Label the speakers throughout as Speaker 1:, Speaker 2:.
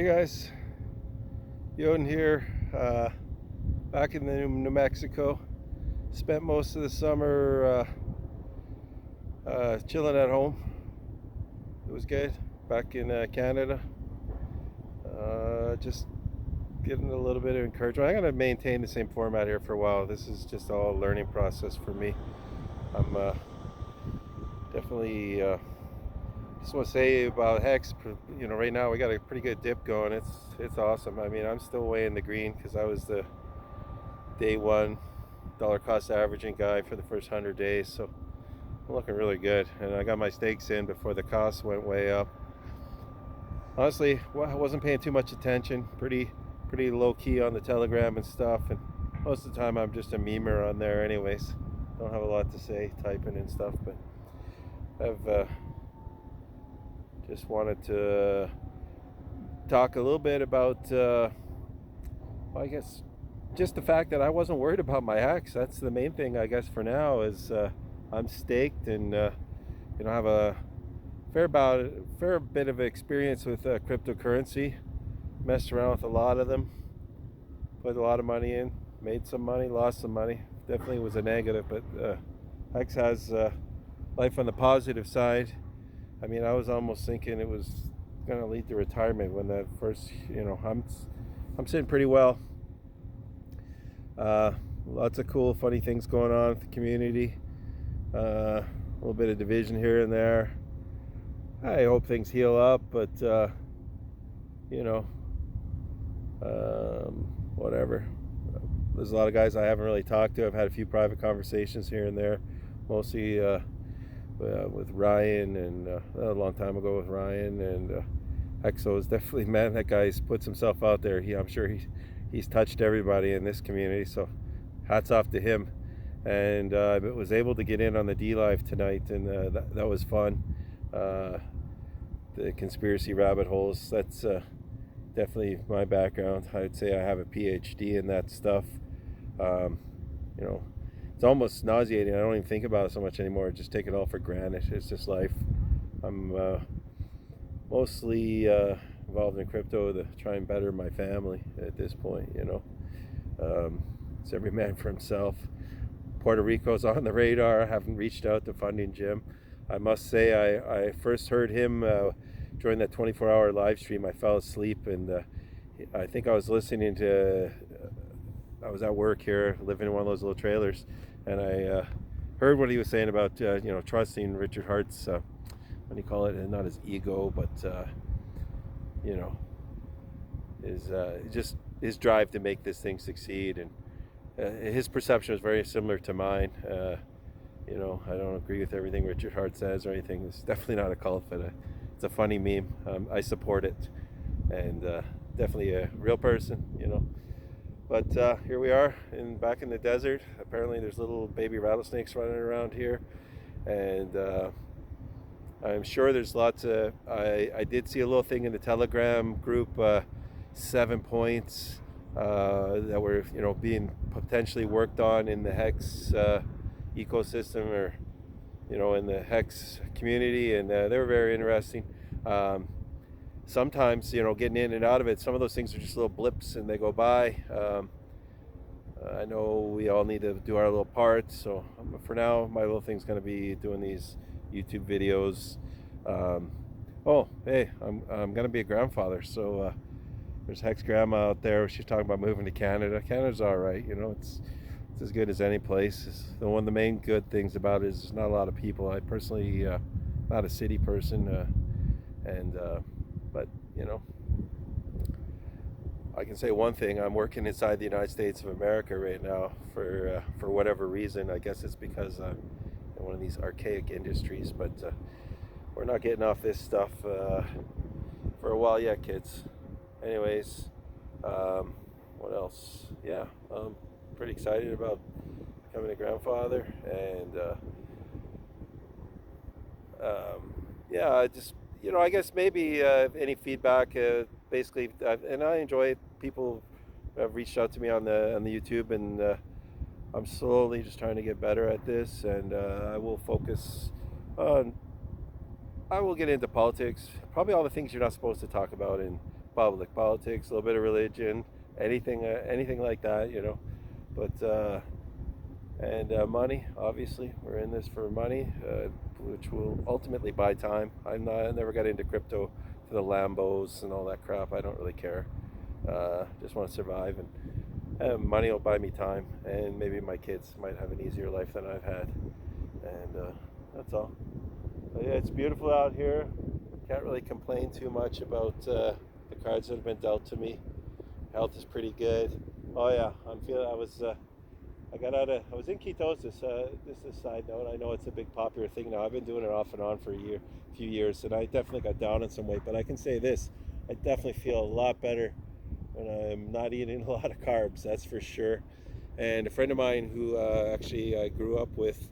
Speaker 1: Hey guys, Yoden here, back in the New Mexico. Spent most of the summer chilling at home. It was good. Back in Canada, just getting a little bit of encouragement. I'm gonna maintain the same format here for a while. This is just all a learning process for me. I'm definitely just want to say about HEX. Right now we got a pretty good dip going. It's awesome. I mean, I'm still way in the green because I was the day one dollar cost averaging guy for the first 100 days. So I'm looking really good, and I got my stakes in before the costs went way up. Honestly, I wasn't paying too much attention. Pretty low key on the Telegram and stuff, and most of the time I'm just a memer on there anyways. Don't have a lot to say typing and stuff, but I've just wanted to talk a little bit about I guess just the fact that I wasn't worried about my HEX. That's the main thing, I guess, for now. Is I'm staked, and have a fair bit of experience with cryptocurrency. Messed around with a lot of them, put a lot of money in, made some money, lost some money. Definitely was a negative, but HEX has life on the positive side. I mean, I was almost thinking it was going to lead to retirement when that first, I'm sitting pretty well. Lots of cool, funny things going on with the community. A little bit of division here and there. I hope things heal up, but whatever. There's a lot of guys I haven't really talked to. I've had a few private conversations here and there, mostly with Ryan, and a long time ago with Ryan, and Exo is definitely, man, that guy's puts himself out there. I'm sure he's touched everybody in this community, so hats off to him. And I was able to get in on the D Live tonight, and that was fun. The conspiracy rabbit holes, that's definitely my background. I'd say I have a PhD in that stuff. It's almost nauseating. I don't even think about it so much anymore. I just take it all for granted. It's just life. I'm mostly involved in crypto to try and better my family at this point. It's every man for himself. Puerto Rico's on the radar. I haven't reached out to Funding Jim. I must say, I first heard him during that 24-hour live stream. I fell asleep, and I think I was listening to, I was at work here, living in one of those little trailers, and I heard what he was saying about, trusting Richard Hart's, what do you call it, not his ego, but, his drive to make this thing succeed. And his perception was very similar to mine. I don't agree with everything Richard Hart says or anything. It's definitely not a cult, but it's a funny meme. I support it, and definitely a real person, But here we are, back in the desert. Apparently there's little baby rattlesnakes running around here, and I'm sure there's lots of, I did see a little thing in the Telegram group, 7 points that were, being potentially worked on in the HEX ecosystem, or in the HEX community, and they were very interesting. Sometimes, getting in and out of it, some of those things are just little blips and they go by. I know we all need to do our little part, so for now my little thing's going to be doing these YouTube videos. Oh, hey, I'm going to be a grandfather, so there's Hex grandma out there. She's talking about moving to Canada. Canada's all right, it's as good as any place. One of the main good things about it is there's not a lot of people. I personally not a city person, but I can say one thing: I'm working inside the United States of America right now for whatever reason. I guess it's because I'm in one of these archaic industries, but we're not getting off this stuff for a while yet, kids. Anyways, what else? Yeah, pretty excited about becoming a grandfather, and I just, I guess maybe any feedback, basically, and I enjoy it. People have reached out to me on the YouTube, and I'm slowly just trying to get better at this, and I will focus on, I will get into politics, probably all the things you're not supposed to talk about in public politics, a little bit of religion, anything like that, you know. But and money, obviously, we're in this for money, which will ultimately buy time. I never got into crypto for the Lambos and all that crap. I don't really care. Just want to survive, and money will buy me time, and maybe my kids might have an easier life than I've had, and that's all. But yeah, it's beautiful out here. Can't really complain too much about the cards that have been dealt to me. Health is pretty good. Oh yeah, I'm feeling. I was in ketosis. This is a side note. I know it's a big popular thing now. I've been doing it off and on for a few years, and I definitely got down on some weight. But I can say this: I definitely feel a lot better when I'm not eating a lot of carbs. That's for sure. And a friend of mine who actually I grew up with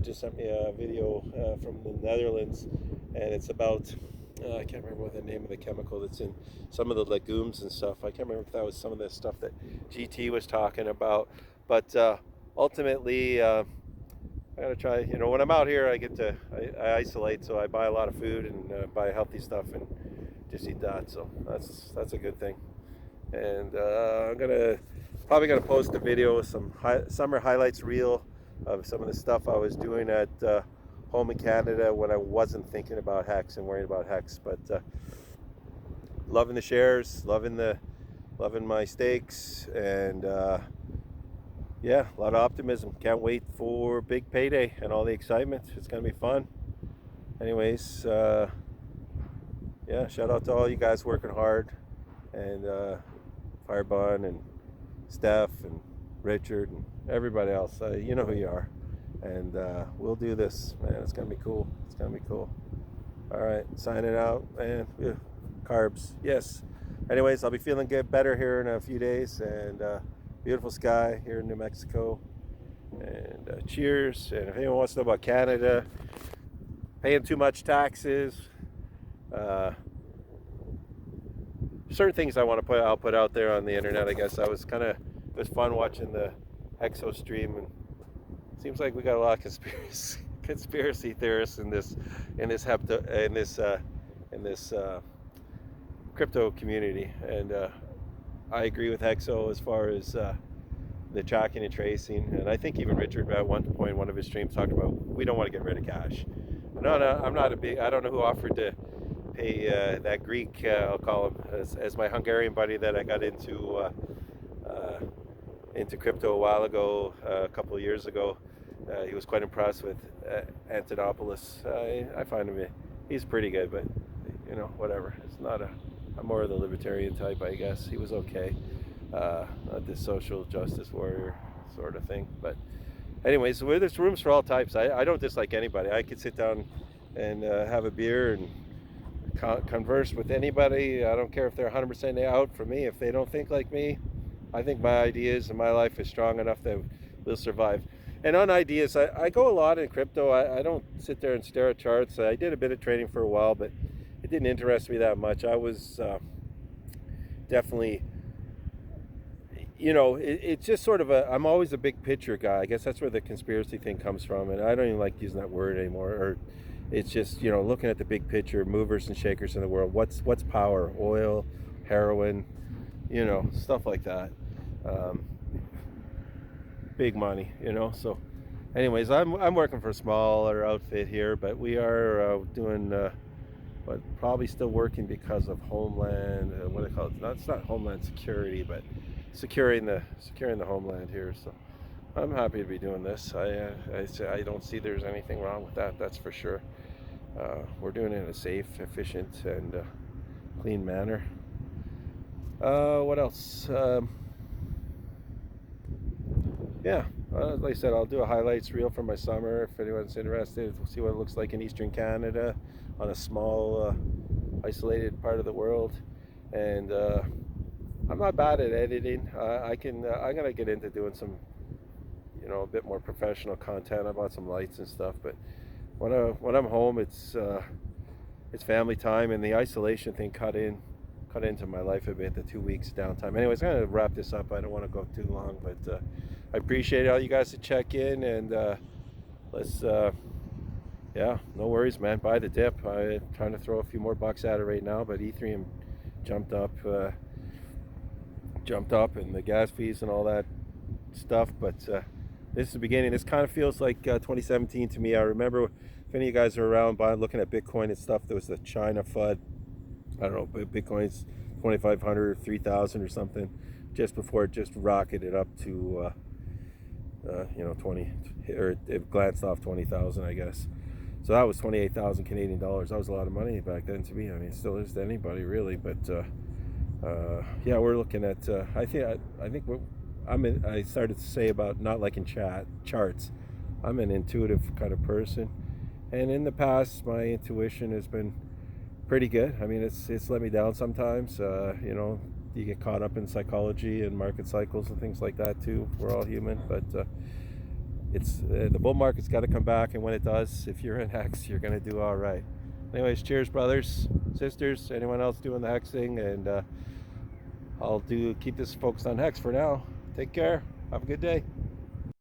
Speaker 1: just sent me a video from the Netherlands, and it's about I can't remember what the name of the chemical that's in some of the legumes and stuff. I can't remember if that was some of the stuff that GT was talking about. But ultimately, I gotta try. You know, when I'm out here, I isolate, so I buy a lot of food and buy healthy stuff and just eat that. So that's a good thing. And I'm probably gonna post a video with some summer highlights reel of some of the stuff I was doing at home in Canada when I wasn't thinking about HEX and worrying about HEX. But loving the shares, loving my steaks, and yeah, a lot of optimism. Can't wait for big payday and all the excitement. It's gonna be fun. Anyways, yeah, shout out to all you guys working hard, and Firebun and Steph and Richard and everybody else. You know who you are, and we'll do this, man. It's gonna be cool. It's gonna be cool. All right, signing out, man. Yeah, carbs, yes. Anyways, I'll be feeling better here in a few days, and beautiful sky here in New Mexico. And cheers. And if anyone wants to know about Canada, paying too much taxes, certain things I'll put out there on the internet. I guess it was fun watching the Exo stream, and it seems like we got a lot of conspiracy theorists in this crypto community, and I agree with Exo as far as the tracking and tracing, and I think even Richard at one point in one of his streams talked about we don't want to get rid of cash. No, I'm not I don't know who offered to pay that Greek, I'll call him, as my Hungarian buddy that I got into crypto a while ago, a couple of years ago. He was quite impressed with Antonopoulos. I find he's pretty good, but you know, whatever. It's not I'm more of the libertarian type, I guess. He was okay. Not this social justice warrior sort of thing. But anyways, there's rooms for all types. I don't dislike anybody. I could sit down and have a beer and converse with anybody. I don't care if they're 100% out for me. If they don't think like me, I think my ideas and my life is strong enough that we'll survive. And on ideas, I go a lot in crypto. I don't sit there and stare at charts. I did a bit of trading for a while, but it didn't interest me that much. I was definitely, you know, it's just sort of I'm always a big picture guy. I guess that's where the conspiracy thing comes from, and I don't even like using that word anymore. Or it's just, you know, looking at the big picture, movers and shakers in the world. What's power? Oil, heroin, you know, stuff like that. Big money, you know. So anyways, I'm working for a smaller outfit here, but we are doing but probably still working because of Homeland, what do they call it? It's not Homeland Security, but securing the homeland here. So I'm happy to be doing this. I don't see there's anything wrong with that. That's for sure. We're doing it in a safe, efficient, and clean manner. What else? Yeah, like I said, I'll do a highlights reel for my summer if anyone's interested. We'll see what it looks like in Eastern Canada on a small, isolated part of the world. And I'm not bad at editing. I'm gonna get into doing some, you know, a bit more professional content. I bought some lights and stuff, but when I'm home, it's family time, and the isolation thing cut into my life a bit. The 2 weeks downtime. Anyways, I'm gonna wrap this up. I don't want to go too long, but I appreciate all you guys to check in, and let's yeah, no worries, man. Buy the dip. I'm trying to throw a few more bucks at it right now, but Ethereum jumped up, and the gas fees and all that stuff. But this is the beginning. This kind of feels like 2017 to me. I remember, if any of you guys are around looking at Bitcoin and stuff, there was the China FUD. I don't know, Bitcoin's 2,500 or 3,000 or something, just before it just rocketed up to 20, or it glanced off 20,000, I guess. So that was 28,000 Canadian dollars. That was a lot of money back then to me. I mean, it still is to anybody really. But yeah, we're looking at. I think what I started to say about not liking charts. I'm an intuitive kind of person, and in the past, my intuition has been pretty good. I mean, it's let me down sometimes. You get caught up in psychology and market cycles and things like that too. We're all human, but it's the bull market's got to come back, and when it does, if you're in HEX, you're going to do all right. Anyways, cheers, brothers, sisters, anyone else doing the HEX thing, and I'll keep this focused on HEX for now. Take care. Have a good day.